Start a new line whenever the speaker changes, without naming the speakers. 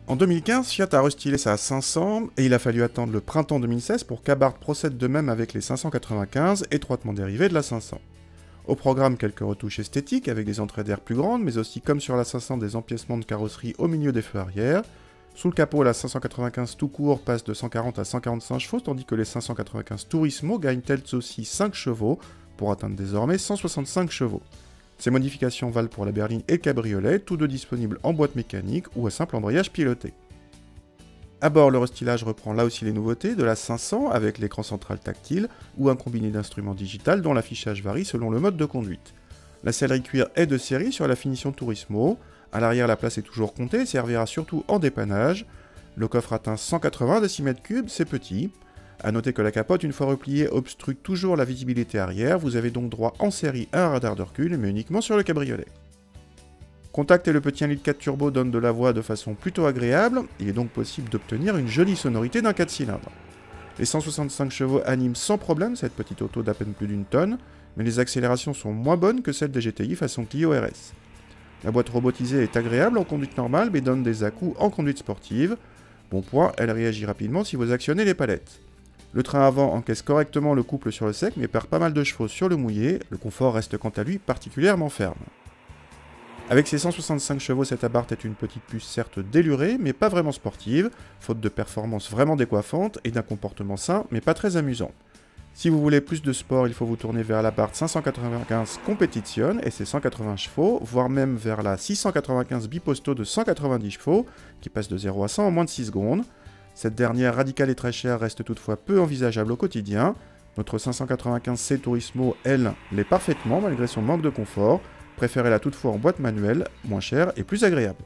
En 2015, Fiat a restylé sa 500 et il a fallu attendre le printemps 2016 pour qu'Abarth procède de même avec les 595, étroitement dérivés de la 500. Au programme, quelques retouches esthétiques avec des entrées d'air plus grandes, mais aussi comme sur la 500 des empiècements de carrosserie au milieu des feux arrière. Sous le capot, la 595 tout court passe de 140 à 145 chevaux, tandis que les 595 Turismo gagnent elles aussi 5 chevaux, pour atteindre désormais 165 chevaux. Ces modifications valent pour la berline et le cabriolet, tous deux disponibles en boîte mécanique ou à simple embrayage piloté. À bord, le restylage reprend là aussi les nouveautés de la 500 avec l'écran central tactile ou un combiné d'instruments digital dont l'affichage varie selon le mode de conduite. La sellerie cuir est de série sur la finition Turismo. À l'arrière, la place est toujours comptée et servira surtout en dépannage. Le coffre atteint 180 décimètres cubes, c'est petit. A noter que la capote, une fois repliée, obstrue toujours la visibilité arrière. Vous avez donc droit en série à un radar de recul, mais uniquement sur le cabriolet. Contact et le petit 1,4 litre turbo donnent de la voix de façon plutôt agréable. Il est donc possible d'obtenir une jolie sonorité d'un 4 cylindres. Les 165 chevaux animent sans problème cette petite auto d'à peine plus d'une tonne, mais les accélérations sont moins bonnes que celles des GTI façon Clio RS. La boîte robotisée est agréable en conduite normale, mais donne des à-coups en conduite sportive. Bon point, elle réagit rapidement si vous actionnez les palettes. Le train avant encaisse correctement le couple sur le sec, mais perd pas mal de chevaux sur le mouillé. Le confort reste quant à lui particulièrement ferme. Avec ses 165 chevaux, cette Abarth est une petite puce certes délurée, mais pas vraiment sportive, faute de performances vraiment décoiffantes et d'un comportement sain, mais pas très amusant. Si vous voulez plus de sport, il faut vous tourner vers l'Abarth 595 Competition et ses 180 chevaux, voire même vers la 695 Biposto de 190 chevaux, qui passe de 0 à 100 en moins de 6 secondes. Cette dernière, radicale et très chère, reste toutefois peu envisageable au quotidien. Notre 595C Turismo, elle, l'est parfaitement malgré son manque de confort. Préférez-la toutefois en boîte manuelle, moins chère et plus agréable.